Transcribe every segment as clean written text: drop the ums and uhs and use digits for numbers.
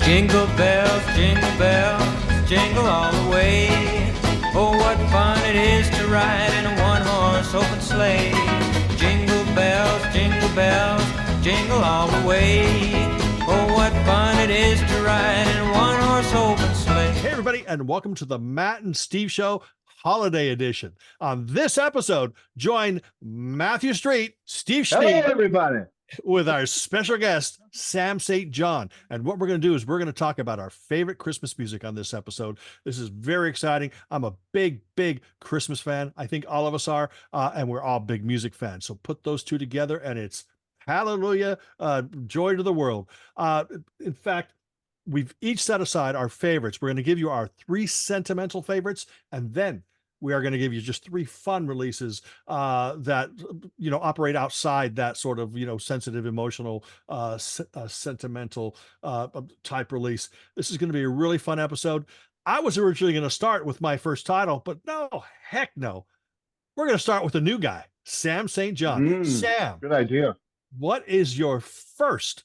jingle bells, jingle all the way. Oh, what fun it is to ride in a one-horse open sleigh. Jingle bells, jingle all the way. Oh, what fun it is to ride in a one-horse open sleigh. Hey, everybody, and welcome to the Matt and Steve Show Holiday Edition. On this episode, join Matthew Street, Steve Hello, Schneed, everybody. with our special guest, Sam St. John. And what we're going to do is we're going to talk about our favorite Christmas music on this episode. This is very exciting. I'm a big Christmas fan. I think all of us are, and we're all big music fans. So put those two together, and it's hallelujah, joy to the world. In fact, we've each set aside our favorites. We're going to give you our 3 sentimental favorites, and then we are going to give you just 3 fun releases that, operate outside that sort of, sensitive, emotional, sentimental type release. This is going to be a really fun episode. I was originally going to start with my first title, but no, heck no. We're going to start with a new guy, Sam St. John. Sam, Good idea. what is your first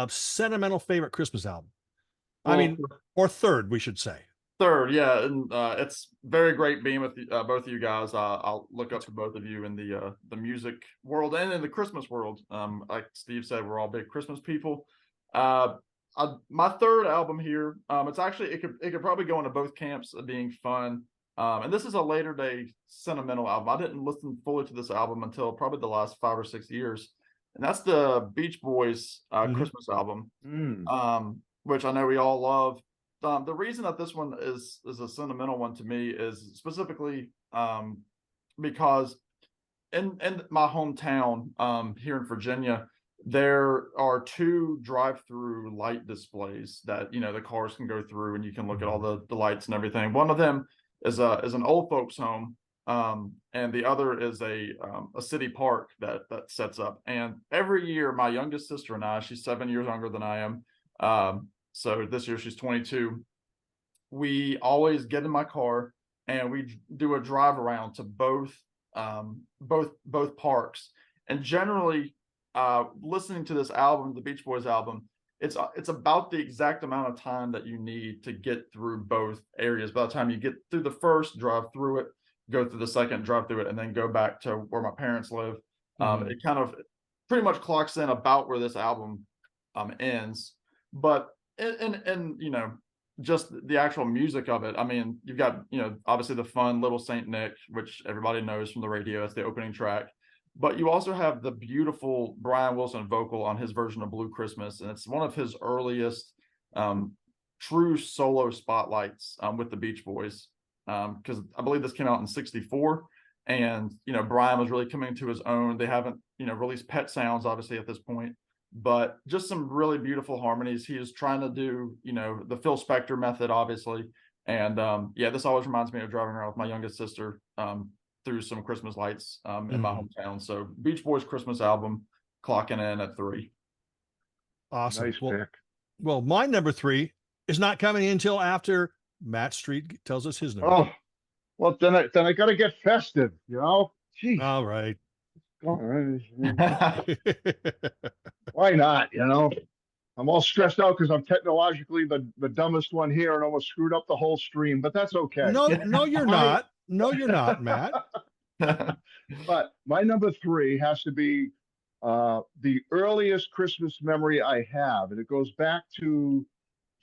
sentimental favorite Christmas album? Or third, we should say. Third, yeah, and it's very great being with both of you guys. I'll look up to both of you in the music world and in the Christmas world. Like Steve said, we're all big Christmas people. My third album here, it's actually it could probably go into both camps of being fun. And this is a later day sentimental album. I didn't listen fully to this album until probably the last 5 or 6 years, and that's the Beach Boys Christmas album, which I know we all love. The reason that this one is a sentimental one to me is specifically because in my hometown here in Virginia, there are 2 drive-through light displays that the cars can go through, and you can look at all the lights and everything. One of them is an old folks home, and the other is a city park that sets up. And every year, my youngest sister and I, she's 7 years younger than I am. So this year she's 22. We always get in my car and we do a drive around to both parks. And generally, listening to this album, the Beach Boys album, it's about the exact amount of time that you need to get through both areas. By the time you get through the first, drive through it, go through the second, drive through it, and then go back to where my parents live. It kind of pretty much clocks in about where this album ends. But and just the actual music of it. I mean, you've got obviously the fun Little Saint Nick, which everybody knows from the radio. It's the opening track, but you also have the beautiful Brian Wilson vocal on his version of Blue Christmas, and it's one of his earliest true solo spotlights with the Beach Boys, because I believe this came out in '64, and Brian was really coming to his own. They haven't released Pet Sounds obviously at this point, but just some really beautiful harmonies. He is trying to do, the Phil Spector method, obviously. And this always reminds me of driving around with my youngest sister through some Christmas lights in my hometown. So Beach Boys Christmas album, clocking in at 3. Awesome. Nice pick. Well, my number 3 is not coming in until after Matt Street tells us his number. Oh, well, then I got to get festive, Jeez. All right. All right. Why not? I'm all stressed out because I'm technologically the dumbest one here and almost screwed up the whole stream, but that's okay. No, you're not. No, you're not, Matt. But my number 3 has to be the earliest Christmas memory I have, and it goes back to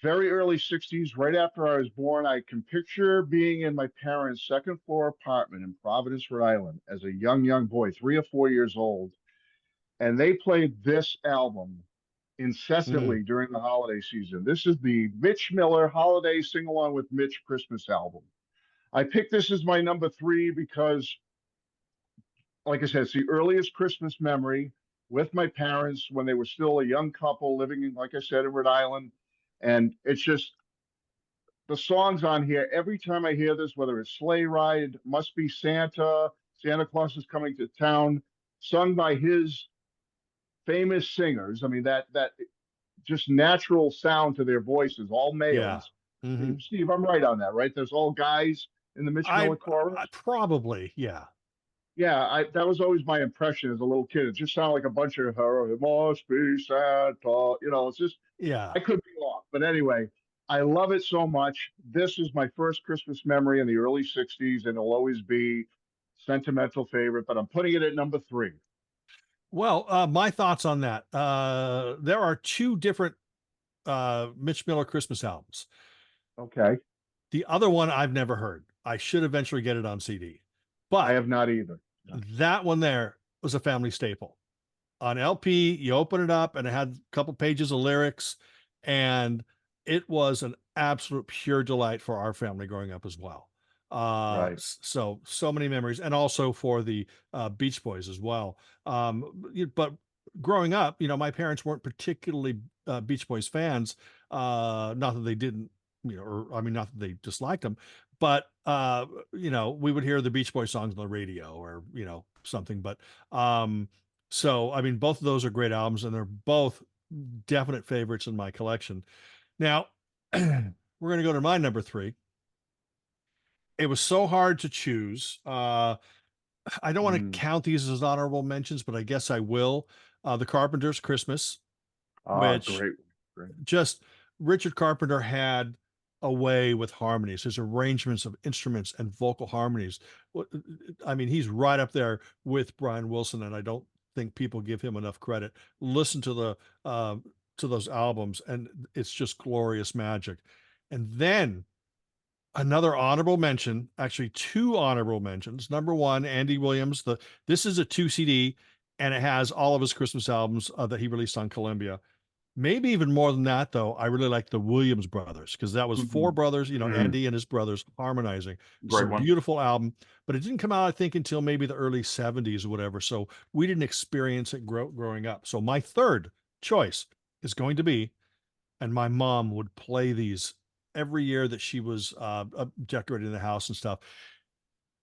very early 60s, right after I was born. I can picture being in my parents' second floor apartment in Providence, Rhode Island, as a young boy, 3 or 4 years old. And they played this album incessantly during the holiday season. This is the Mitch Miller Holiday Sing Along with Mitch Christmas album. I picked this as my number 3 because, like I said, it's the earliest Christmas memory with my parents when they were still a young couple living in, like I said, in Rhode Island. And it's just the songs on here. Every time I hear this, whether it's Sleigh Ride, Must Be Santa, Santa Claus is Coming to Town, sung by his famous singers. I mean, that just natural sound to their voices, all males. Yeah. Mm-hmm. Steve, I'm right on that, right? There's all guys in the Mitch Miller chorus. Probably, yeah. Yeah, that was always my impression as a little kid. It just sounded like a bunch of her. It must be Santa. It's just, yeah. I could be off, But anyway, I love it so much. This is my first Christmas memory in the early 60s, and it'll always be sentimental favorite, but I'm putting it at number 3. Well, my thoughts on that. There are 2 different Mitch Miller Christmas albums. Okay. The other one I've never heard. I should eventually get it on CD. I But have not either. that one there was a family staple. On LP, you open it up and it had a couple pages of lyrics, and it was an absolute pure delight for our family growing up as well. Right. So many memories, and also for the Beach Boys as well. But growing up, my parents weren't particularly Beach Boys fans. Not that they didn't, not that they disliked them, but we would hear the Beach Boys songs on the radio or something. But so I mean, both of those are great albums, and they're both definite favorites in my collection. Now we're going to go to my number 3. It was so hard to choose. I don't want to count these as honorable mentions, but I guess I will. The Carpenters' Christmas, which Great. just Richard Carpenter had a way with harmonies, his arrangements of instruments and vocal harmonies. I mean, he's right up there with Brian Wilson, and I don't think people give him enough credit. Listen to those albums, and it's just glorious magic. And then another honorable mention, actually 2 honorable mentions. Number 1, Andy Williams. This is a 2 CD, and it has all of his Christmas albums that he released on Columbia. Maybe even more than that, though. I really like the Williams brothers, because that was 4 brothers, Andy and his brothers harmonizing. It's a beautiful album, but it didn't come out, I think, until maybe the early 70s or whatever. So we didn't experience it growing up. So my third choice is going to be, and my mom would play these every year that she was decorating the house and stuff.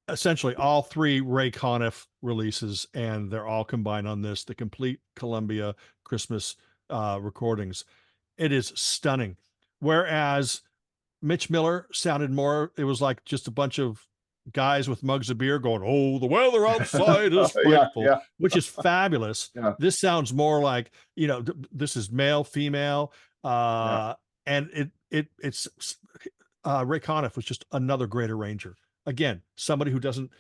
Essentially all 3 Ray Conniff releases, and they're all combined on this, the complete Columbia Christmas recordings. It is stunning. Whereas Mitch Miller sounded more, it was like just a bunch of guys with mugs of beer going, "Oh, the weather outside is frightful," which is fabulous. This sounds more like, this is male, female, and it's Ray Conniff was just another great arranger. Again, somebody who doesn't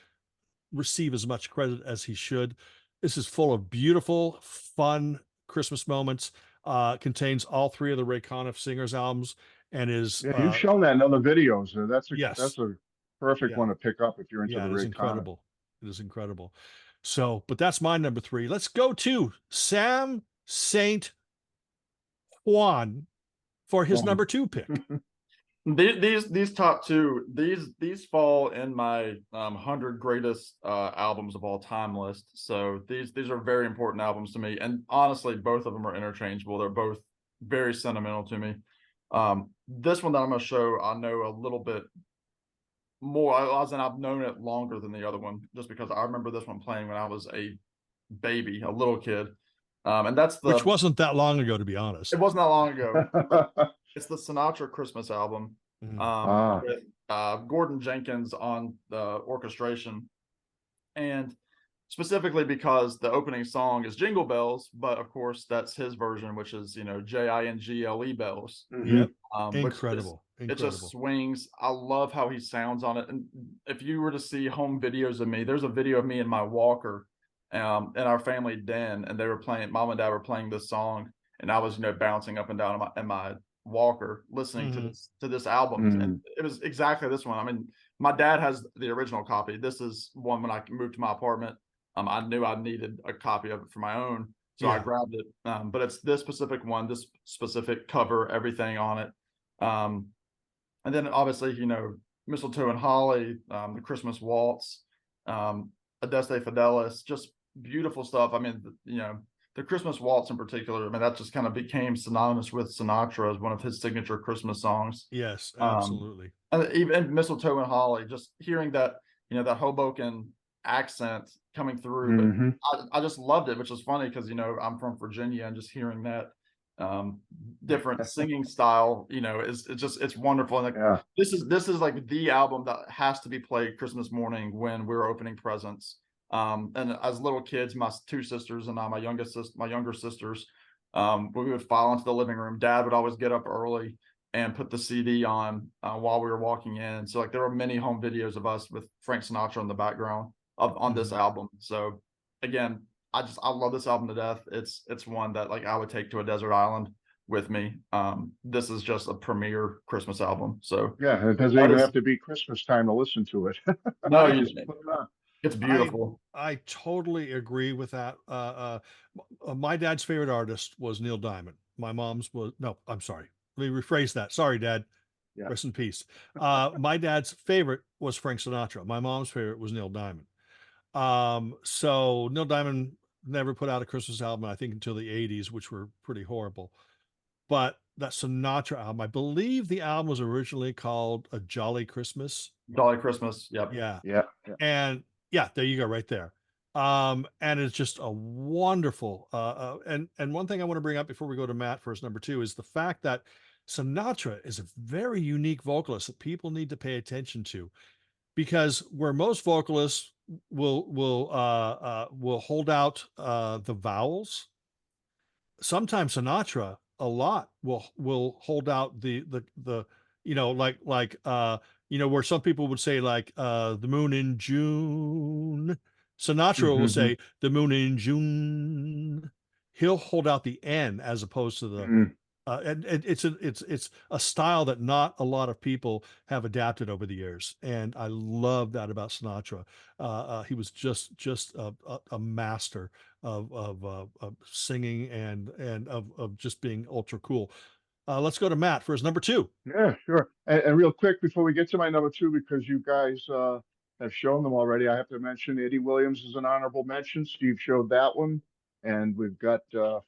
receive as much credit as he should. This is full of beautiful, fun Christmas moments. Contains all 3 of the Ray Conniff singers albums, and is you've shown that in other videos. That's a perfect one to pick up if you're into the Ray Conniff. It is incredible. So, but that's my number 3. Let's go to Sam St. Juan for his number 2 pick. These top 2, these fall in my 100 greatest albums of all time list. So these are very important albums to me, and honestly, both of them are interchangeable. They're both very sentimental to me. This one that I'm going to show, I know a little bit more, as in I've known it longer than the other one, just because I remember this one playing when I was a baby, a little kid. And that's which wasn't that long ago, to be honest. It wasn't that long ago. It's the Sinatra Christmas album, with Gordon Jenkins on the orchestration, and specifically because the opening song is Jingle Bells, but of course that's his version, which is Jingle bells. Incredible. It just swings. I love how he sounds on it. And if you were to see home videos of me, there's a video of me in my walker in our family den, and they were playing, Mom and Dad were playing this song, and I was bouncing up and down in my walker listening to this album. And it was exactly this one. I mean, my dad has the original copy. This is one when I moved to my apartment. I knew I needed a copy of it for my own, so I grabbed it. But it's this specific one, this specific cover, everything on it. And then obviously, Mistletoe and Holly, the Christmas Waltz, Adeste Fidelis, just beautiful stuff. I mean, the Christmas Waltz in particular, I mean, that just kind of became synonymous with Sinatra as one of his signature Christmas songs. Yes, absolutely. And even Mistletoe and Holly, just hearing that, that Hoboken accent coming through. But I just loved it, which is funny because, I'm from Virginia, and just hearing that different singing style, it's wonderful. And this is like the album that has to be played Christmas morning when we're opening presents. And as little kids, my 2 sisters and I, my younger sisters, We would file into the living room. Dad would always get up early and put the CD on while we were walking in. So like there were many home videos of us with Frank Sinatra in the background on this album. So again, I love this album to death. It's one that like I would take to a desert island with me. This is just a premier Christmas album. So Yeah, and it doesn't even have to be Christmas time to listen to it. no, Just put it on. it's beautiful. I totally agree with that. My dad's favorite artist was Neil Diamond. My mom's was, no, I'm sorry. Let me rephrase that. Sorry, Dad. Yeah. Rest in peace. My dad's favorite was Frank Sinatra. My mom's favorite was Neil Diamond. So Neil Diamond never put out a Christmas album, I think, until the 80s, which were pretty horrible. But that Sinatra album, I believe the album was originally called A Jolly Christmas. Jolly Christmas. Yep. Yeah. Yeah. And yeah, there you go, right there. And it's just a wonderful and one thing I want to bring up before we go to Matt for his number two is the fact that Sinatra is a very unique vocalist that people need to pay attention to, because where most vocalists will hold out the vowels, sometimes Sinatra a lot will hold out the where some people would say like the moon in June. Sinatra will say the moon in June. He'll hold out the N as opposed to the and it's a style that not a lot of people have adapted over the years, and I love that about Sinatra. He was just a master of singing and of just being ultra cool. Let's go to Matt for his number two. Yeah, sure. And real quick before we get to my number two, because you guys have shown them already, I have to mention Eddie Williams is an honorable mention. Steve showed that one. And we've got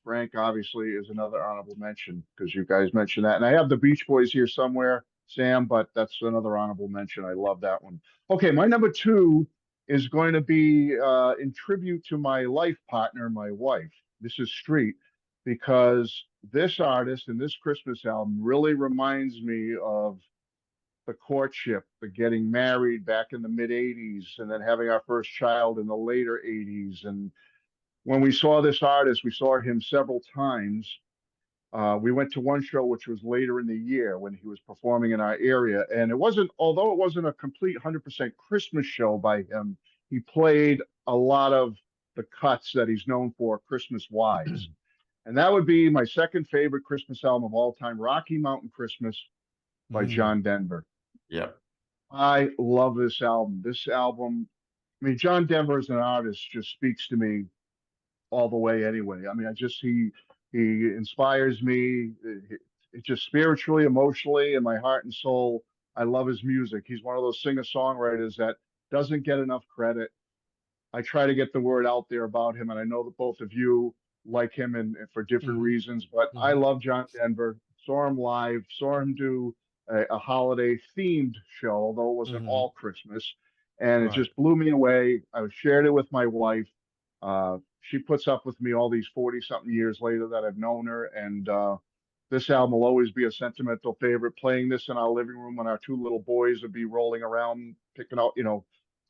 Frank, obviously, is another honorable mention because you guys mentioned that. And I have the Beach Boys here somewhere, Sam, but that's another honorable mention. I love that one. Okay, my number two is going to be in tribute to my life partner, my wife. This is Street, because this artist and this Christmas album really reminds me of the courtship, the getting married back in the mid 80s, and then having our first child in the later 80s. And when we saw this artist, we saw him several times. We went to one show, which was later in the year when he was performing in our area. And although it wasn't a complete 100% Christmas show by him, he played a lot of the cuts that he's known for Christmas wise. And that would be my second favorite Christmas album of all time, Rocky Mountain Christmas by John Denver. Yep. I love this album. This album, I mean, John Denver as an artist just speaks to me all the way anyway. I mean, he inspires me. It just spiritually, emotionally, in my heart and soul. I love his music. He's one of those singer-songwriters that doesn't get enough credit. I try to get the word out there about him, and I know that both of you like him and for different reasons, but I love John Denver. Saw him live, saw him do a holiday themed show, although it wasn't all Christmas. And it just blew me away. I shared it with my wife. She puts up with me all these 40-something years later that I've known her. And this album will always be a sentimental favorite. Playing this in our living room when our two little boys would be rolling around, picking out,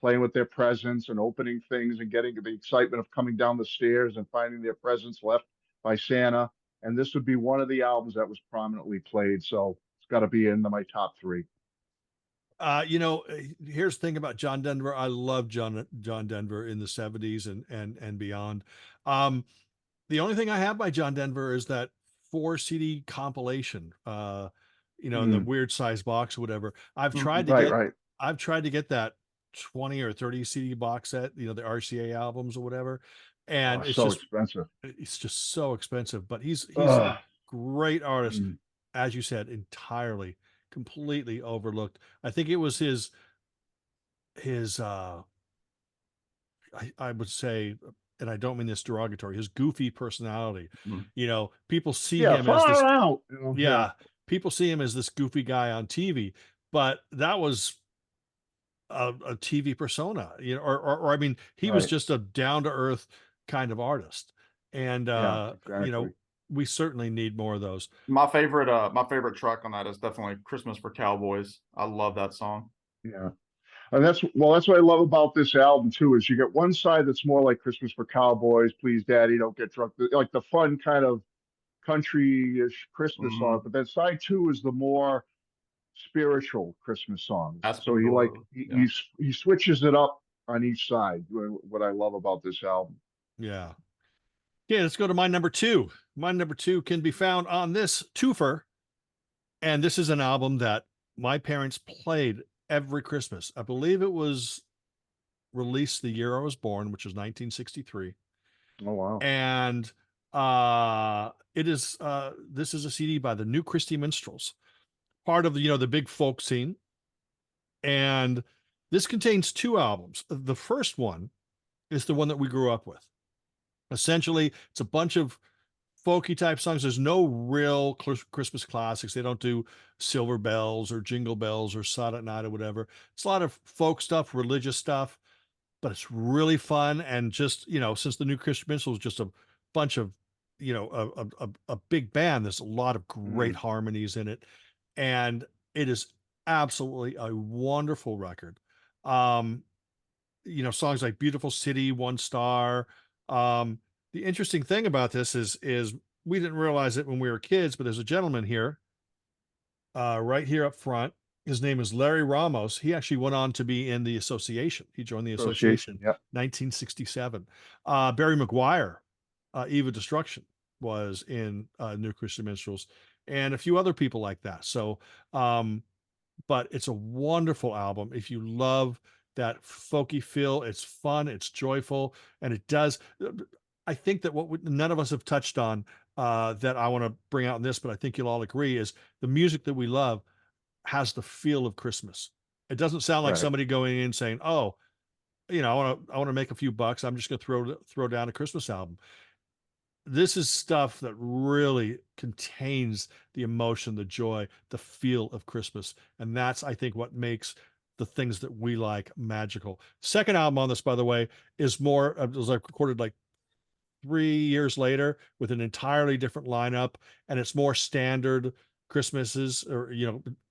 playing with their presents and opening things and getting the excitement of coming down the stairs and finding their presents left by Santa. And this would be one of the albums that was prominently played. So it's got to be in my top three. Here's the thing about John Denver. I love John Denver in the 70s and beyond. The only thing I have by John Denver is that 4 CD compilation, in the weird size box or whatever. I've tried to get that 20 or 30 CD box set, the RCA albums or whatever. And it's so just expensive. It's just so expensive, but he's a great artist, as you said, completely overlooked. I think it was his I would say, and I don't mean this derogatory, his goofy personality. People see him as this people see him as this goofy guy on TV, but that was a TV persona, or I mean, he was just a down-to-earth kind of artist. And exactly. We certainly need more of those. My favorite track on that is definitely Christmas for Cowboys. I love that song. Yeah. And that's what I love about this album too, is you get one side that's more like Christmas for Cowboys, Please Daddy, Don't Get Drunk, like the fun kind of country-ish Christmas song, but then side two is the more spiritual Christmas songs. So he like Aspinall, he, yeah. he's he switches it up on each side. What I love about this album. Yeah. Okay, let's go to my number two. My number two can be found on this twofer. And this is an album that my parents played every Christmas. I believe it was released the year I was born, which was 1963. Oh wow! And it is this is a CD by the New Christy Minstrels, part of the big folk scene. And this contains two albums. The first one is the one that we grew up with. Essentially, it's a bunch of folky type songs. There's no real Christmas classics. They don't do Silver Bells or Jingle Bells or Silent Night or whatever. It's a lot of folk stuff, religious stuff, but it's really fun. And just, since the New Christian Minstrels is just a bunch of, a big band, there's a lot of great harmonies in it. And it is absolutely a wonderful record. Songs like Beautiful City, One Star. The interesting thing about this is we didn't realize it when we were kids, but there's a gentleman here, right here up front. His name is Larry Ramos. He actually went on to be in the Association. He joined the Association, Yep. 1967. Barry McGuire, Eve of Destruction, was in New Christian Minstrels, and a few other people like that. So, but it's a wonderful album. If you love that folky feel, it's fun, it's joyful, and it does. I think that none of us have touched on that I want to bring out in this, but I think you'll all agree, is the music that we love has the feel of Christmas. It doesn't sound like somebody going in saying, "Oh, I want to make a few bucks. I'm just going to throw down a Christmas album." This is stuff that really contains the emotion, the joy, the feel of Christmas, and that's, I think, what makes the things that we like magical. Second album on this, by the way, is more. It was like recorded like 3 years later with an entirely different lineup, and it's more standard Christmases, or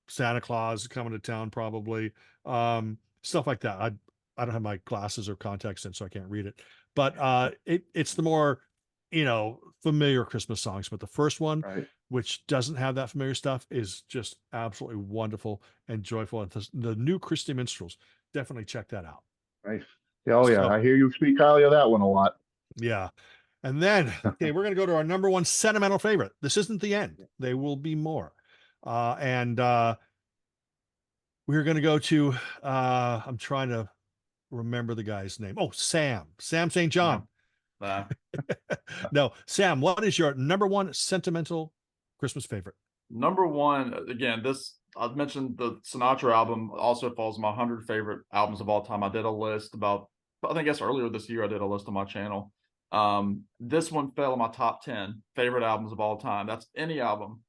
Santa Claus coming to town, probably, stuff like that. I don't have my glasses or contacts in, so I can't read it, but it's the more familiar Christmas songs. But the first one, which doesn't have that familiar stuff, is just absolutely wonderful and joyful. And the New Christy Minstrels, definitely check that out. Right. Oh yeah, So, I hear you speak highly of that one a lot. Yeah. And then, okay, we're going to go to our number one sentimental favorite. This isn't the end. There will be more. And we're going to go to, I'm trying to remember the guy's name. Oh, Sam St. John. No, Sam, what is your number one sentimental Christmas favorite? Number one, again, I've mentioned the Sinatra album also falls in my 100 favorite albums of all time. I did a list I guess earlier this year I did a list on my channel. This one fell in my top 10 favorite albums of all time. That's any album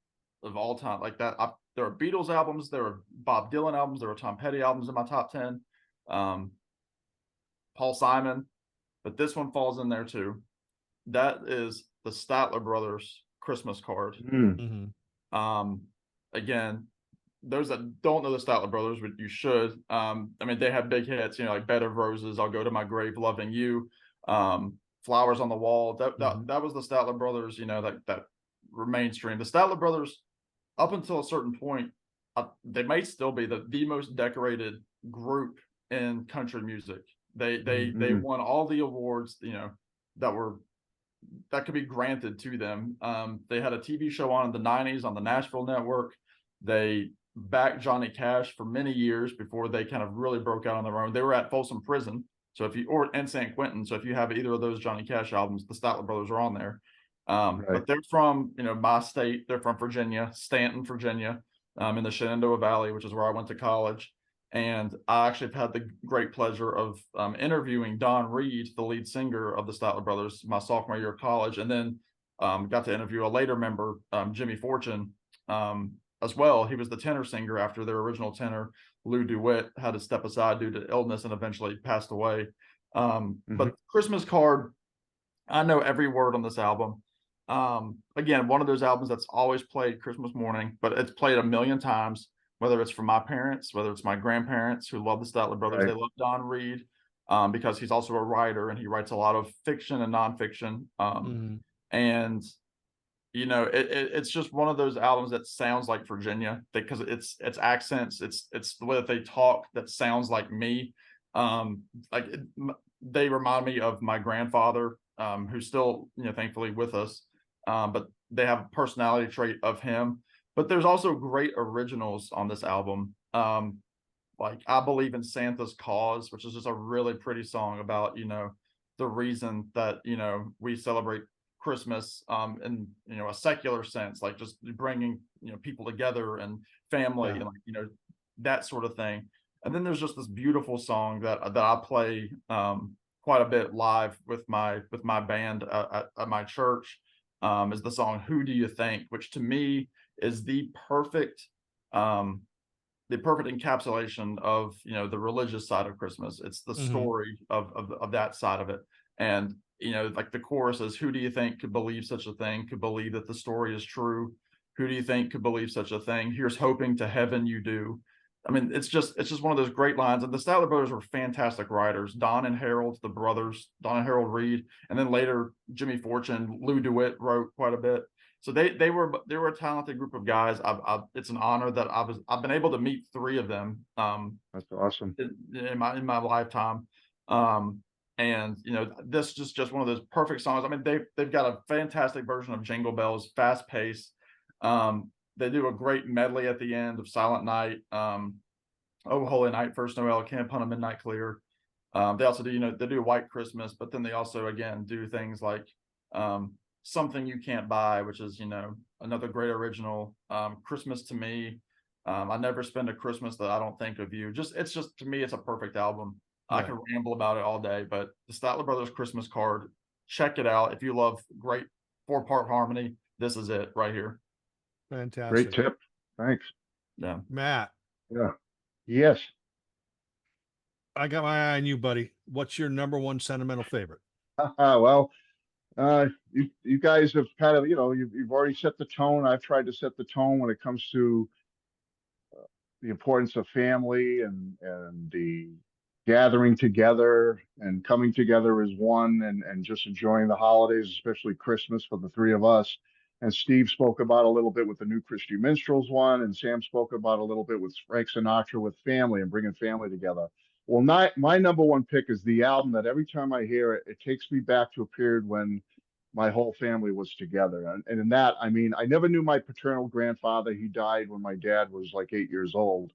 of all time like that. There are Beatles albums, there are Bob Dylan albums, there are Tom Petty albums in my top 10. Paul Simon, but this one falls in there too. That is the Statler Brothers Christmas Card. Again, those that don't know the Statler Brothers, but you should. They have big hits, like Bed of Roses, I'll Go to My Grave Loving You, Flowers on the Wall. That was the Statler Brothers, that were mainstream. The Statler Brothers, up until a certain point, they may still be the most decorated group in country music. They won all the awards, that could be granted to them. They had a TV show on in the 90s on the Nashville Network. They backed Johnny Cash for many years before they kind of really broke out on their own. They were at Folsom Prison, and San Quentin. So if you have either of those Johnny Cash albums, the Statler Brothers are on there. But they're from, my state. They're from Virginia, Stanton, Virginia, in the Shenandoah Valley, which is where I went to college. And I actually have had the great pleasure of interviewing Don Reed, the lead singer of the Statler Brothers, my sophomore year of college, and then got to interview a later member, Jimmy Fortune, as well. He was the tenor singer after their original tenor, Lou DeWitt, had to step aside due to illness and eventually passed away. But Christmas Card, I know every word on this album. Again, one of those albums that's always played Christmas morning, but it's played a million times. Whether it's from my parents, whether it's my grandparents who love the Statler Brothers, they love Don Reed because he's also a writer and he writes a lot of fiction and nonfiction. And it's just one of those albums that sounds like Virginia, because it's accents, it's the way that they talk that sounds like me. Like they remind me of my grandfather, who's still, thankfully with us. But they have a personality trait of him. But there's also great originals on this album. Like I Believe in Santa's Cause, which is just a really pretty song about, the reason that, we celebrate Christmas, in, a secular sense, like just bringing, people together and family, Yeah. and like, that sort of thing. And then there's just this beautiful song that I play quite a bit live with my band at my church, is the song "Who Do You Think," which to me is the perfect encapsulation of, the religious side of Christmas. It's the story of that side of it. And like the chorus is, "Who do you think could believe such a thing, could believe that the story is true? Who do you think could believe such a thing? Here's hoping to heaven you do." I mean, it's just one of those great lines. And the Statler brothers were fantastic writers. Don and Harold, the brothers, Don and Harold Reed, and then later Jimmy Fortune, Lou DeWitt wrote quite a bit. So they were a talented group of guys. It's an honor that I've been able to meet three of them. That's awesome. In my lifetime. And this is just one of those perfect songs. I mean, they've got a fantastic version of Jingle Bells, fast paced. They do a great medley at the end of Silent Night, Oh Holy Night, First Noel, Camp on a Midnight Clear. They also do, they do White Christmas, but then they also again do things like Something You Can't Buy, which is, another great original. Christmas to Me. I Never Spend a Christmas That I Don't Think of You. It's just to me, it's a perfect album. Yeah. I could ramble about it all day, but the Statler Brothers Christmas Card, check it out. If you love great 4-part harmony, this is it right here. Fantastic. Great tip. Thanks. Yeah. Matt. Yeah. Yes. I got my eye on you, buddy. What's your number one sentimental favorite? Well, you guys have kind of, you've already set the tone. I've tried to set the tone when it comes to the importance of family and the gathering together and coming together as one, and just enjoying the holidays, especially Christmas for the three of us. And Steve spoke about a little bit with the New Christian Minstrels one, and Sam spoke about a little bit with Frank Sinatra with family and bringing family together. Well, my number one pick is the album that every time I hear it, it takes me back to a period when my whole family was together. And in that, I mean, I never knew my paternal grandfather. He died when my dad was like 8 years old.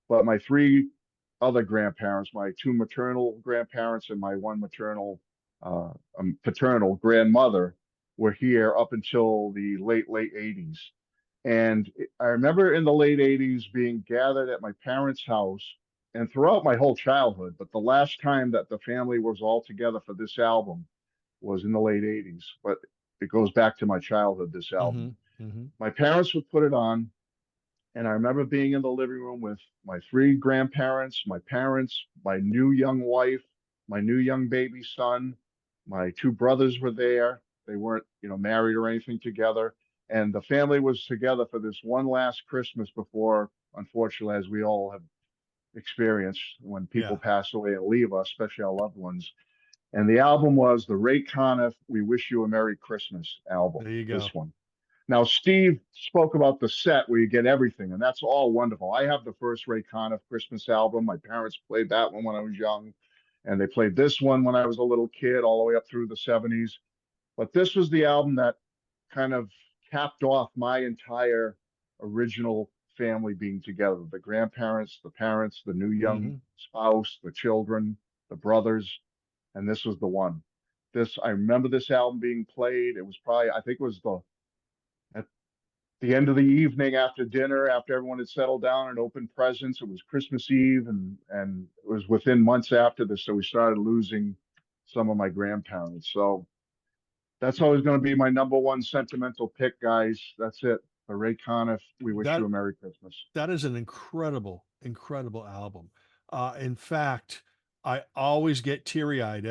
But my three other grandparents, my two maternal grandparents and my one paternal grandmother, were here up until the late 80s. And I remember in the late 80s being gathered at my parents' house and throughout my whole childhood. But the last time that the family was all together for this album was in the late 80s. But it goes back to my childhood, this album. My parents would put it on. And I remember being in the living room with my three grandparents, my parents, my new young wife, my new young baby son. My two brothers were there. They weren't, married or anything together. And the family was together for this one last Christmas before, unfortunately, as we all have experienced, when people pass away and leave us, especially our loved ones. And the album was the Ray Conniff We Wish You a Merry Christmas album. There you go. This one. Now, Steve spoke about the set where you get everything, and that's all wonderful. I have the first Ray Conniff Christmas album. My parents played that one when I was young, and they played this one when I was a little kid, all the way up through the 70s. But this was the album that kind of capped off my entire original family being together. The grandparents, the parents, the new young spouse, the children, the brothers, and this was the one. I remember this album being played. It was probably, I think it was at the end of the evening after dinner, after everyone had settled down and opened presents. It was Christmas Eve, and it was within months after this, so we started losing some of my grandparents. So that's always going to be my number one sentimental pick, guys. That's it. The Ray Conniff, We Wish You a Merry Christmas. That is an incredible, incredible album. In fact, I always get teary-eyed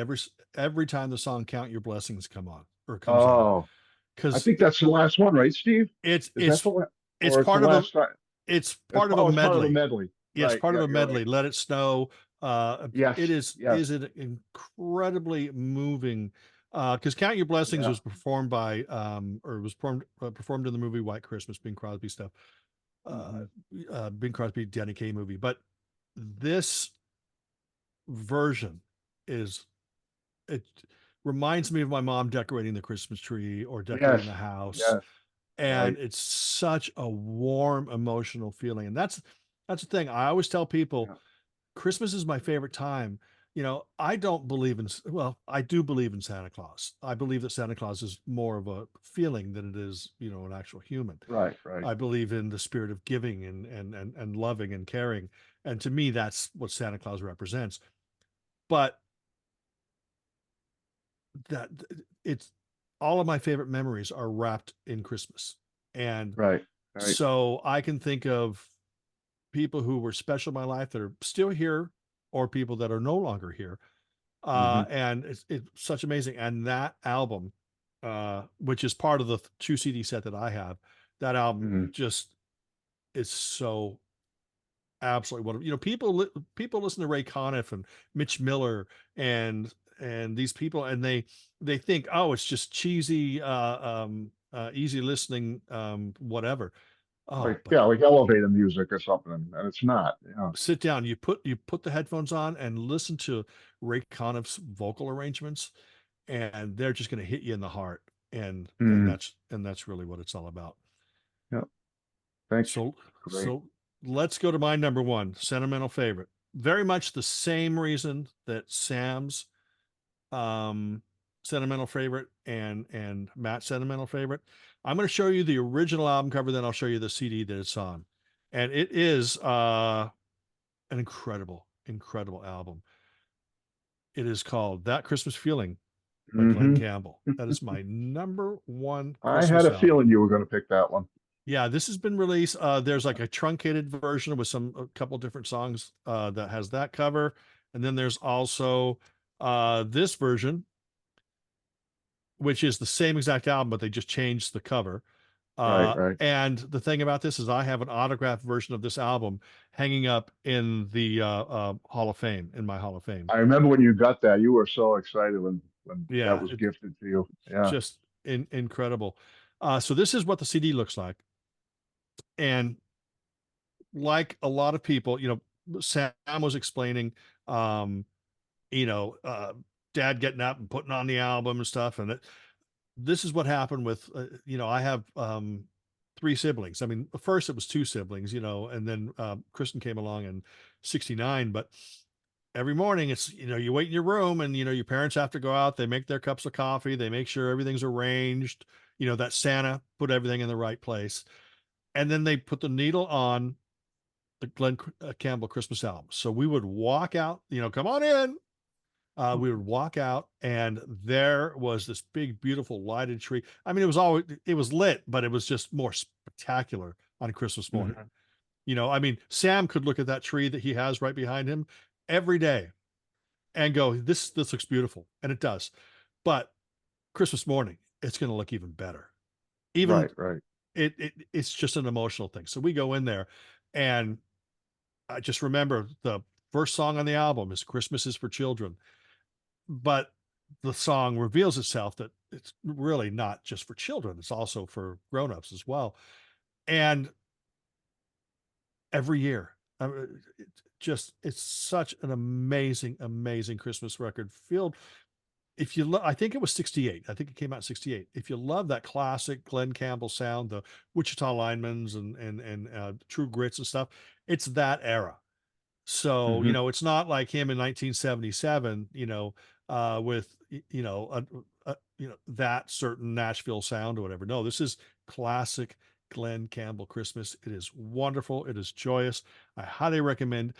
every time the song "Count Your Blessings" comes out. Because I think that's the last one, right, Steve? It's part of a medley. Yes, part of a medley. Right. Let It Snow. It is an incredibly moving Because Count Your Blessings Yeah. was performed by, or was performed in the movie White Christmas, Bing Crosby stuff. Bing Crosby, Danny Kaye movie. But this version it reminds me of my mom decorating the Christmas tree or decorating Yes. the house. Yes. And Right. it's such a warm emotional feeling. And that's the thing. I always tell people Yeah. Christmas is my favorite time. I don't believe in, well, I do believe in Santa Claus. I believe that Santa Claus is more of a feeling than it is, an actual human. Right. Right. I believe in the spirit of giving and loving and caring. And to me, that's what Santa Claus represents. But that it's all of my favorite memories are wrapped in Christmas. And Right. Right. so I can think of people who were special in my life that are still here or people that are no longer here. And it's such amazing. And that album, which is part of the 2 CD set that I have, that album just is so absolutely wonderful. People listen to Ray Conniff and Mitch Miller and these people, and they think, oh, it's just cheesy, easy listening, whatever. Oh, Like, but yeah, like elevator music or something, and it's not. Yeah. sit down, you put the headphones on and listen to Ray Conniff's vocal arrangements, and they're just going to hit you in the heart. And that's really what it's all about. Yeah. Thanks. So Great. so let's go to my number one sentimental favorite. Very much the same reason that Sam's sentimental favorite and Matt's sentimental favorite. I'm going to show you the original album cover, then I'll show you the CD that it's on. And it is an incredible album. It is called That Christmas Feeling by Glenn Campbell. That is my number one I Christmas had a album. feeling you were going to pick that one. Yeah, this has been released. There's like a truncated version with a couple different songs that has that cover. And then there's also this version, which is the same exact album, but they just changed the cover. Right. And the thing about this is I have an autographed version of this album hanging up in the Hall of Fame, in my Hall of Fame. I remember when you got that, you were so excited when Yeah, that was gifted to you. Yeah. Just incredible. So this is what the CD looks like. And like a lot of people, Sam was explaining, dad getting up and putting on the album and stuff. And this is what happened with, I have 3 siblings. I mean, first it was 2 siblings, and then Kristen came along in 69. But every morning it's, you wait in your room and, your parents have to go out. They make their cups of coffee. They make sure everything's arranged, that Santa put everything in the right place. And then they put the needle on the Glenn Campbell Christmas album. So we would walk out, come on in. We would walk out and there was this big, beautiful lighted tree. I mean, it was lit, but it was just more spectacular on Christmas morning. I mean, Sam could look at that tree that he has right behind him every day and go, this looks beautiful. And it does. But Christmas morning, it's going to look even better. Right. It's just an emotional thing. So we go in there and I just remember the first song on the album is Christmas is for Children. But the song reveals itself that it's really not just for children. It's also for grownups as well. And every year, it's such an amazing, amazing Christmas record filled. If you I think it was 68. I think it came out in 68. If you love that classic Glenn Campbell sound, the Wichita Linemen's and True Grits and stuff, it's that era. So, it's not like him in 1977, with, that certain Nashville sound or whatever. No, this is classic Glenn Campbell Christmas. It is wonderful. It is joyous. I highly recommend.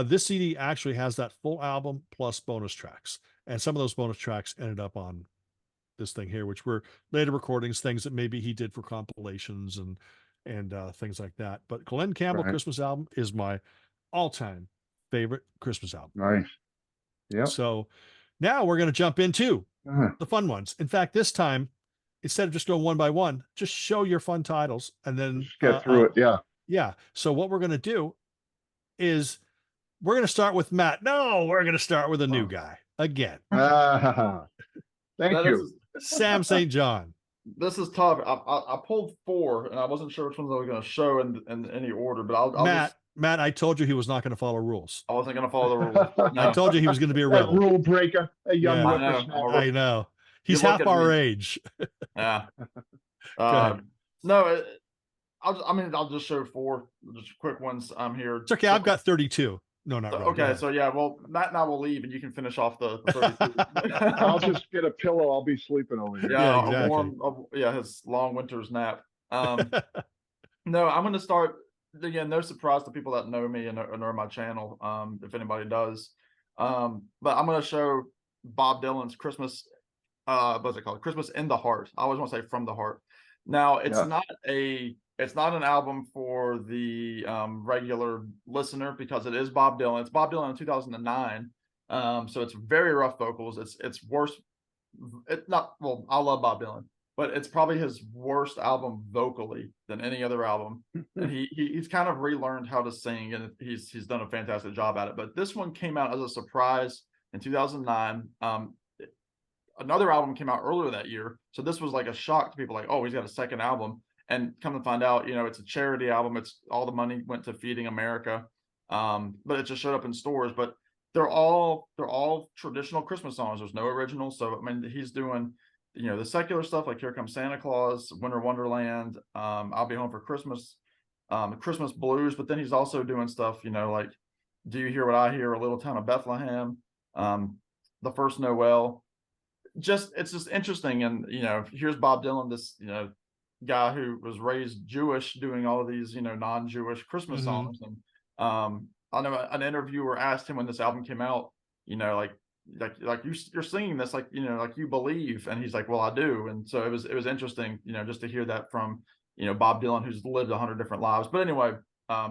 This CD actually has that full album plus bonus tracks. And some of those bonus tracks ended up on this thing here, which were later recordings, things that maybe he did for compilations and things like that. But Glenn Campbell Christmas album is my all-time favorite Christmas album. Nice. Yeah. So now we're going to jump into the fun ones. In fact, this time, instead of just going one by one, just show your fun titles and then just get through it. Yeah. Yeah. So what we're going to do is we're going to start with Matt. No, we're going to start with a new guy again. Thank Now, you. Sam St. John. this is tough. I pulled 4, and I wasn't sure which ones I was going to show in any order, but I'll just, Matt, I told you he was not going to follow rules. I wasn't going to follow the rules. I told you he was going to be a That rebel. rule breaker, a young Yeah. I know. whippersnapper. I know. He's You look half at our me. age. Yeah. ahead. No, I'll just show 4 just quick ones. I'm here. It's okay. I've got 32. No, not really. Go Okay, ahead. so yeah, well, Matt and I will leave, and you can finish off the 32. I'll just get a pillow. I'll be sleeping over here. Yeah, Yeah, exactly. his long winter's nap. No, I'm going to start again. No surprise to people that know me and know my channel, if anybody does. But I'm going to show Bob Dylan's Christmas. What's it called? Christmas in the Heart. I always want to say From the Heart. Now, it's not an album for the regular listener because it is Bob Dylan. It's Bob Dylan in 2009. So it's very rough vocals. It's worse. It's not, well, I love Bob Dylan, but it's probably his worst album vocally than any other album. And he's kind of relearned how to sing, and he's done a fantastic job at it. But this one came out as a surprise in 2009. Another album came out earlier that year, so this was like a shock to people, like, oh, he's got a second album. And come to find out, it's a charity album. It's all the money went to Feeding America, but it just showed up in stores. But they're all traditional Christmas songs. There's no original. So I mean, he's doing the secular stuff like Here Comes Santa Claus, Winter Wonderland, I'll Be Home for Christmas, Christmas Blues. But then he's also doing stuff like Do You Hear What I Hear, A Little Town of Bethlehem, The First Noel. It's just interesting. And here's Bob Dylan, this guy who was raised Jewish, doing all of these non-Jewish Christmas songs. And I know an interviewer asked him when this album came out, like you're singing this like like you believe, and he's like, well, I do. And so it was interesting just to hear that from Bob Dylan, who's lived 100 different lives. But anyway,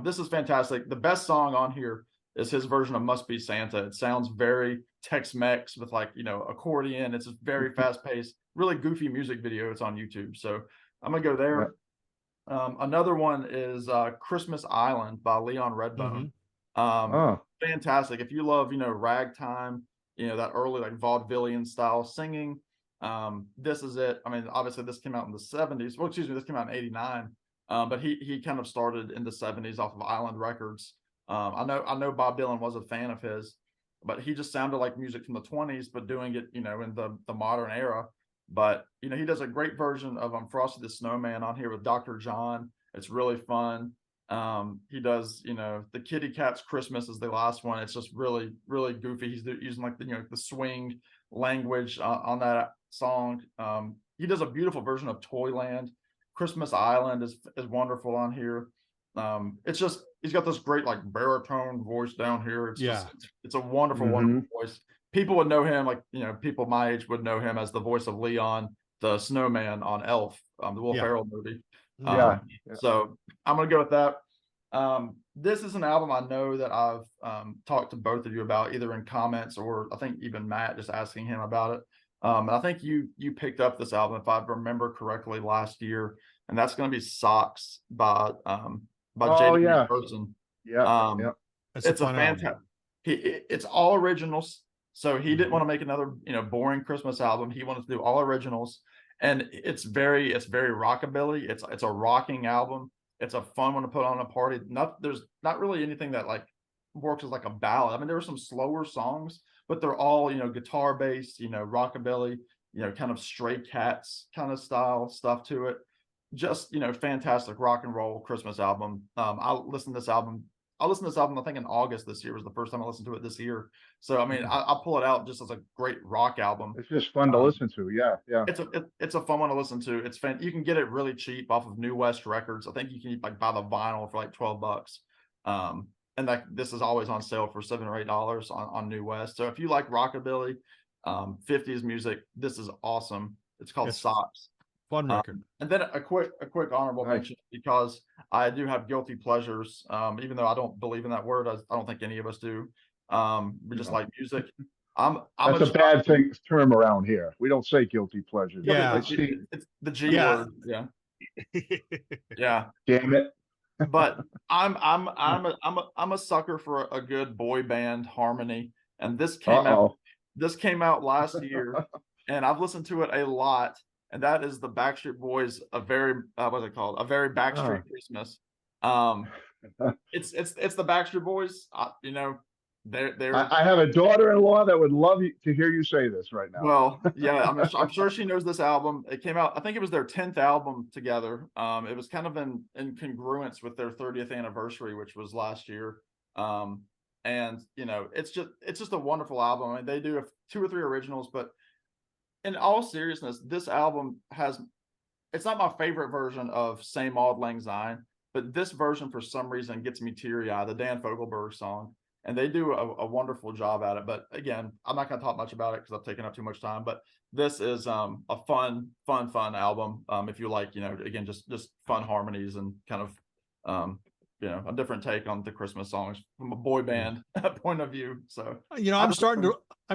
this is fantastic. The best song on here is his version of Must Be Santa. It sounds very Tex-Mex with accordion. It's a very fast-paced, really goofy music video. It's on YouTube, so I'm gonna go there. Another one is Christmas Island by Leon Redbone. Fantastic. If you love ragtime, that early vaudevillian style singing, this is it. I mean, obviously this came out in the 70s. Well, excuse me, this came out in 89. But he kind of started in the 70s off of Island Records. I know Bob Dylan was a fan of his, but he just sounded like music from the 20s, but doing it, in the modern era. But, he does a great version of Frosty the Snowman on here with Dr. John. It's really fun. He does, the Kitty Cat's Christmas is the last one. It's just really, really goofy. He's using the swing language on that song. He does a beautiful version of Toyland. Christmas Island is wonderful on here. It's just, he's got this great baritone voice down here. It's a wonderful, wonderful voice. People would know him, people my age would know him as the voice of Leon, the snowman on Elf, the Will Ferrell movie. So I'm going to go with that. This is an album I know that I've talked to both of you about, either in comments or I think even Matt, just asking him about it. And I think you picked up this album, if I remember correctly, last year, and that's going to be Socks by J.D. Person. It's a fantastic. It's all originals. So he didn't want to make another, boring Christmas album. He wanted to do all originals, and it's very rockabilly. It's a rocking album. It's a fun one to put on a party. There's not really anything that works as a ballad. I mean, there are some slower songs, but they're all guitar based, rockabilly, kind of Stray Cats kind of style stuff to it. Just fantastic rock and roll Christmas album. I listened to this album, I think in August this year was the first time I listened to it this year. So I mean, I'll pull it out just as a great rock album. It's just fun to listen to. Yeah. It's a fun one to listen to. It's you can get it really cheap off of New West Records. I think you can buy the vinyl for $12. And this is always on sale for $7 or $8 on New West. So if you like rockabilly, 50s music, this is awesome. It's called Socks. Fun record. And then a quick honorable mention, because I do have guilty pleasures, even though I don't believe in that word. I don't think any of us do. We just like music. That's a bad term around here. We don't say guilty pleasure. Yeah, it's the G word. Yeah. Yeah. Damn it. But I'm a sucker for a good boy band harmony, and this came out last year. and I've listened to it a lot. And that is the Backstreet Boys, a very what's it called? A Very Backstreet Christmas. It's the Backstreet Boys. You know, they're. I have a daughter-in-law that would love to hear you say this right now. Well, yeah, I'm sure she knows this album. It came out, I think it was their 10th album together. It was kind of in congruence with their 30th anniversary, which was last year. And you know, it's just a wonderful album. I mean, they do 2 or 3 originals, but in all seriousness, this album it's not my favorite version of Same Auld Lang Syne, but this version for some reason gets me teary-eyed, the Dan Fogelberg song. And they do a wonderful job at it. But again, I'm not going to talk much about it because I've taken up too much time. But this is a fun album. If you like, you know, again, just fun harmonies and kind of, you know, a different take on the Christmas songs from a boy band point of view. So, you know, I'm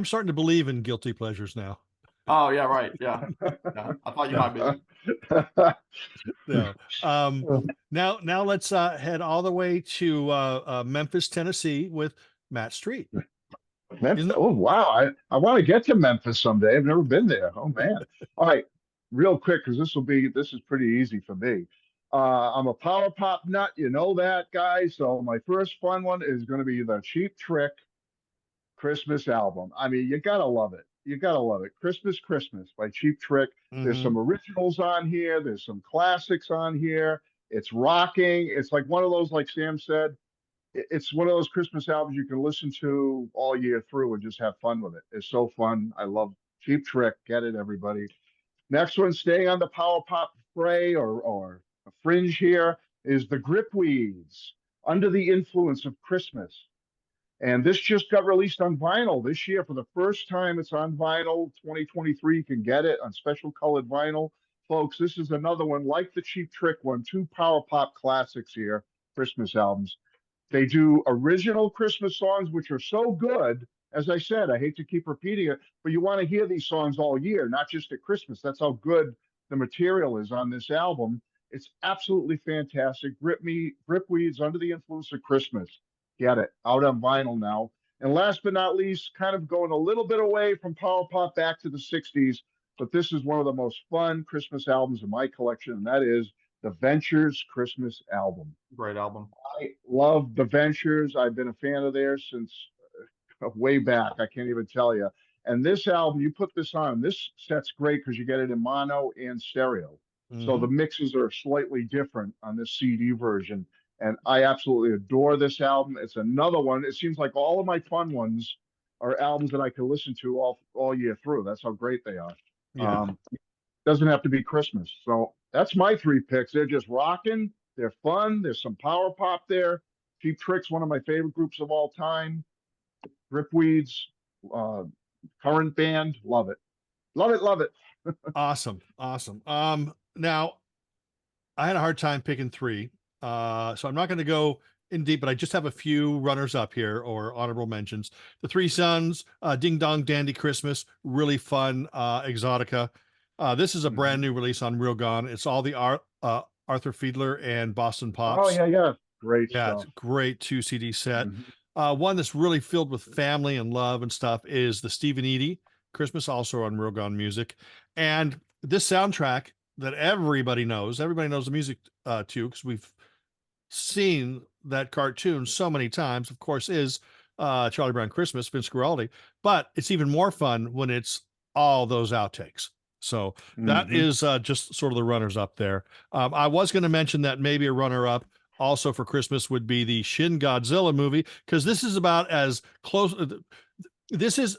starting to believe in guilty pleasures now. Oh yeah, right. Yeah. I thought you might be. No. Now let's head all the way to Memphis, Tennessee with Matt Street. Memphis, oh wow, I want to get to Memphis someday. I've never been there. Oh man. All right, real quick, because this is pretty easy for me. I'm a power pop nut, you know that, guys. So my first fun one is going to be the Cheap Trick Christmas album. I mean, you gotta love it. You gotta love it. Christmas by Cheap Trick. There's some originals on here. There's some classics on here. It's rocking. It's like one of those, like Sam said, it's one of those Christmas albums you can listen to all year through and just have fun with it. It's so fun. I love Cheap Trick. Get it, everybody. Next one, staying on the power pop fray or a fringe here, is the Gripweeds, Under the Influence of Christmas. And this just got released on vinyl this year for the first time. It's on vinyl. 2023, you can get it on special colored vinyl. Folks, this is another one like the Cheap Trick one, 2 power pop classics here, Christmas albums. They do original Christmas songs, which are so good. As I said, I hate to keep repeating it, but you want to hear these songs all year, not just at Christmas. That's how good the material is on this album. It's absolutely fantastic. Gripweeds, Under the Influence of Christmas. Get it, out on vinyl now. And last but not least, kind of going a little bit away from power pop back to the 60s, but this is one of the most fun Christmas albums in my collection, and that is the Ventures Christmas album. Great album. I love the Ventures. I've been a fan of theirs since way back. I can't even tell you. And this album, you put this on, this set's great because you get it in mono and stereo. So the mixes are slightly different on this CD version. And I absolutely adore this album. It's another one. It seems like all of my fun ones are albums that I can listen to all year through. That's how great they are. Yeah. Doesn't have to be Christmas. So that's my 3 picks. They're just rocking. They're fun. There's some power pop there. Cheap Trick's one of my favorite groups of all time. Gripweeds, current band. Love it. Love it. Love it. Awesome. Now I had a hard time picking 3. So I'm not going to go in deep, but I just have a few runners up here or honorable mentions. The Three Sons, Ding Dong Dandy Christmas, really fun, Exotica. This is a brand new release on Real Gone. It's all the Arthur Fiedler and Boston Pops. Oh yeah. Great stuff. It's a great 2 CD set. One that's really filled with family and love and stuff is the Stephen Eady Christmas, also on Real Gone Music. And this soundtrack that everybody knows the music too, because we've seen that cartoon so many times, of course, is Charlie Brown Christmas, Vince Guaraldi, but it's even more fun when it's all those outtakes. So that is just sort of the runners up there. I was going to mention that maybe a runner up also for Christmas would be the Shin Godzilla movie, because this is about as close. This is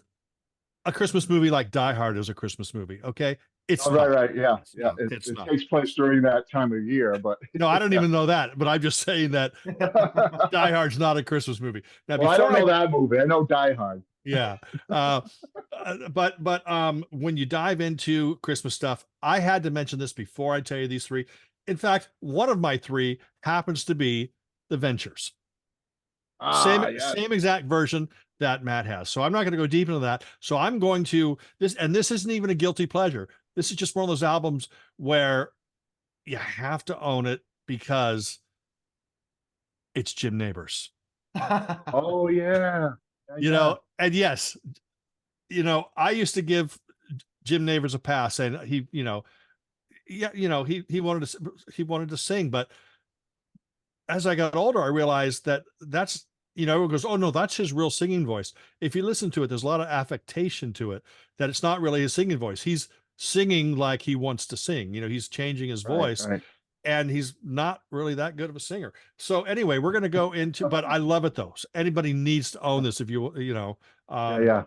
a Christmas movie like Die Hard is a Christmas movie. Okay. It's right. Yeah. It takes place during that time of year, but I don't even know that, but I'm just saying that Die Hard's not a Christmas movie. Now, I don't know that movie. I know Die Hard. Yeah. But when you dive into Christmas stuff, I had to mention this before I tell you these 3. In fact, one of my 3 happens to be the Ventures. Same exact version that Matt has. So I'm not going to go deep into that. So I'm going to this, and this isn't even a guilty pleasure. This is just one of those albums where you have to own it because it's Jim Neighbors. Oh yeah. And yes, I used to give Jim Neighbors a pass, saying he, yeah, he wanted to sing, but as I got older, I realized that that's, everyone goes, oh no, that's his real singing voice. If you listen to it, there's a lot of affectation to it, that it's not really his singing voice. He's singing like he wants to sing. He's changing his voice, Right. and he's not really that good of a singer. So anyway, we're going to go into, but I love it though. So anybody needs to own this. If Yeah.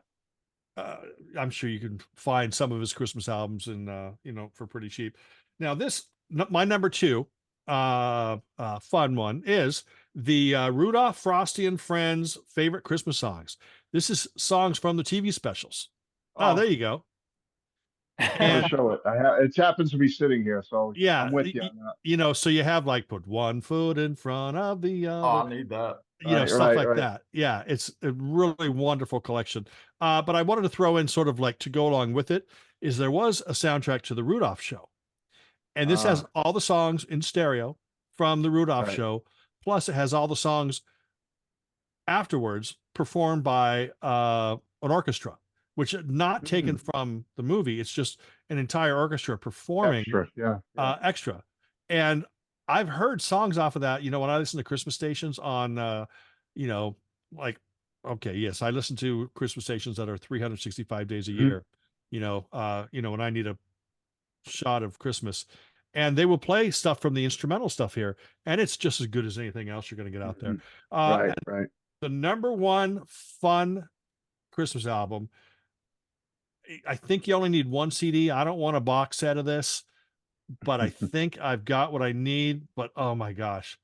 I'm sure you can find some of his Christmas albums and, for pretty cheap. Now my number two, fun one is the Rudolph, Frosty and Friends favorite Christmas songs. This is songs from the TV specials. Oh, there you go. And show it. It happens to be sitting here, so yeah, I'm with you on that. So you have like put one foot in front of the Oh, other. I need that. Stuff like that. Yeah, it's a really wonderful collection. But I wanted to throw in sort of like to go along with it is there was a soundtrack to the Rudolph show. And this has all the songs in stereo from the Rudolph show. Plus it has all the songs afterwards performed by an orchestra, which is not taken from the movie. It's just an entire orchestra performing extra. And I've heard songs off of that, when I listen to Christmas stations on, like, okay, yes, I listen to Christmas stations that are 365 days a year, when I need a shot of Christmas, and they will play stuff from the instrumental stuff here, and it's just as good as anything else you're going to get out there. Right. The number one fun Christmas album, I think you only need one CD. I don't want a box set of this, but I think I've got what I need. But oh my gosh,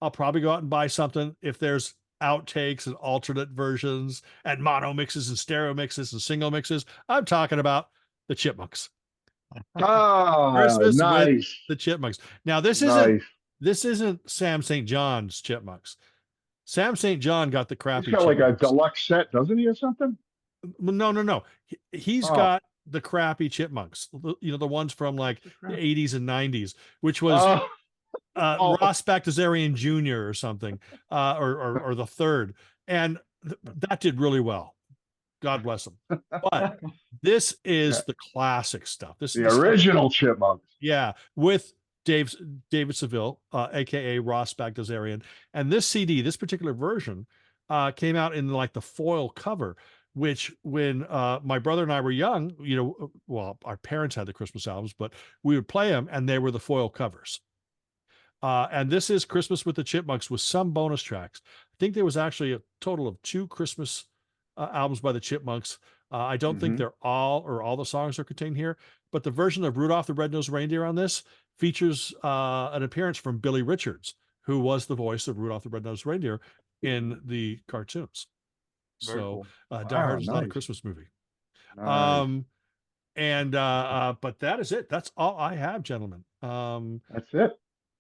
I'll probably go out and buy something if there's outtakes and alternate versions and mono mixes and stereo mixes and single mixes. I'm talking about the Chipmunks. Christmas nice. with the Chipmunks. Now this isn't Sam St. John's Chipmunks. Sam St. John got the crappy. He's got like a deluxe set, doesn't he, or something? No. He's got the crappy Chipmunks. The ones from like the 80s and 90s, which was Ross Bagdasarian Jr. or something, or the third, and that did really well. God bless him. But this is the classic stuff. This is the original Chipmunks. Yeah, with David Seville, aka Ross Bagdasarian, and this CD, this particular version, came out in like the foil cover. Which, when my brother and I were young, well, our parents had the Christmas albums, but we would play them, and they were the foil covers. And this is Christmas with the Chipmunks with some bonus tracks. I think there was actually a total of 2 Christmas albums by the Chipmunks. I don't think they're all the songs are contained here, but the version of Rudolph the Red-Nosed Reindeer on this features an appearance from Billy Richards, who was the voice of Rudolph the Red-Nosed Reindeer in the cartoons. Very cool. Die Hard is not a Christmas movie. Nice. But that is it. That's all I have, gentlemen. That's it.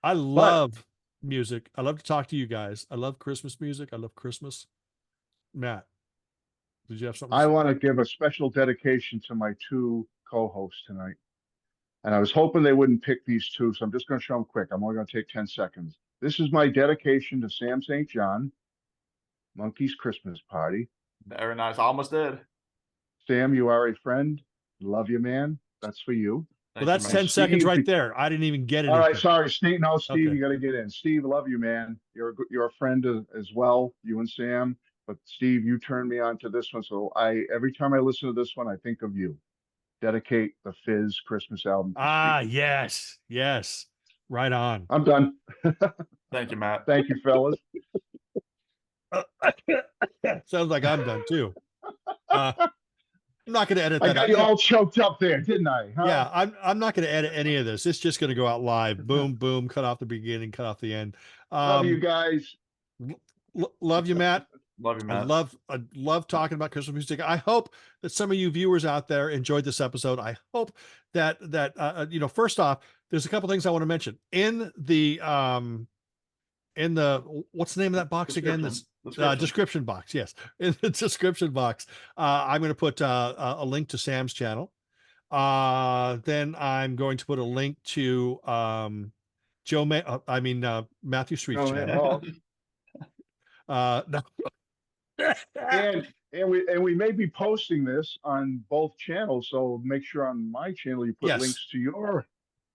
I love music. I love to talk to you guys. I love Christmas music. I love Christmas. Matt, did you have something? I want to give a special dedication to my 2 co-hosts tonight. And I was hoping they wouldn't pick these 2, so I'm just going to show them quick. I'm only going to take 10 seconds. This is my dedication to Sam St. John, Monkey's Christmas Party. Very nice. I almost did. Sam, you are a friend. Love you, man. That's for you. Well, that's 10 seconds right there. I didn't even get it. All right, sorry, Steve. No, Steve, Okay. you got to get in. Steve, love you, man. You're a friend as well, you and Sam. But Steve, you turned me on to this one, so every time I listen to this one, I think of you. Dedicate the Fizz Christmas album. Yes, right on. I'm done. Thank you, Matt. Thank you, fellas. Sounds like I'm done too. I'm not going to edit that. I got you all choked up there, didn't I? Huh? Yeah, I'm not going to edit any of this. It's just going to go out live. Boom, boom. Cut off the beginning. Cut off the end. Love you guys. Love you, Matt. Love you, Matt. I love talking about Christmas music. I hope that some of you viewers out there enjoyed this episode. I hope that first off, there's a couple things I want to mention in the what's the name of that box again? This description box. Yes, in the description box, I'm going to put a link to Sam's channel. Then I'm going to put a link to Matthew Street's channel. No. And we may be posting this on both channels, so make sure on my channel you put Yes. links to your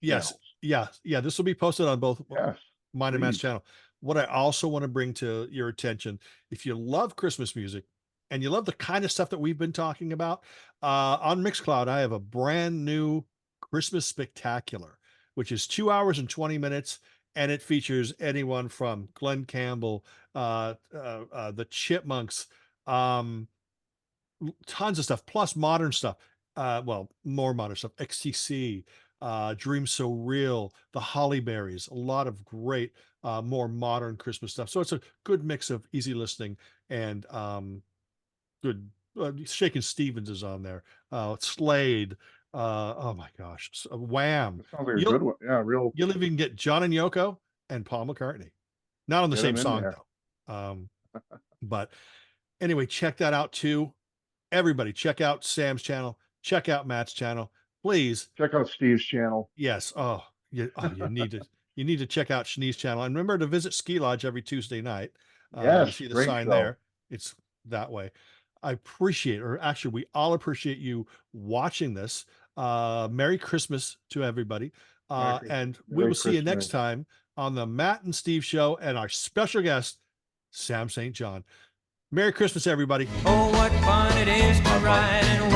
Yes. channels. Yeah. This will be posted on both Yes, mine and Matt's please. channel. What I also want to bring to your attention, if you love Christmas music and you love the kind of stuff that we've been talking about, on Mixcloud, I have a brand new Christmas spectacular, which is 2 hours and 20 minutes. And it features anyone from Glenn Campbell, the Chipmunks, tons of stuff, plus modern stuff. Well, more modern stuff, XTC, Dream So Real, the Hollyberries, a lot of great, more modern Christmas stuff. So it's a good mix of easy listening and good. Shakin' Stevens is on there. Slade. Oh my gosh, Wham! That sounds like a good one. Yeah, real. You'll even get John and Yoko and Paul McCartney. Not on the Get same 'em in song there. though. But anyway, check that out too. Everybody, check out Sam's channel. Check out Matt's channel, please. Check out Steve's channel. Yes. You need to check out Shanice's channel, and remember to visit Ski Lodge every Tuesday night. You Yes, see the great sign show. there. It's that way. I appreciate, or actually, we all appreciate you watching this. Merry Christmas to everybody. And we Merry will see you next Christmas. time on the Matt and Steve Show and our special guest, Sam St. John. Merry Christmas, everybody. Oh, what fun it is to ride in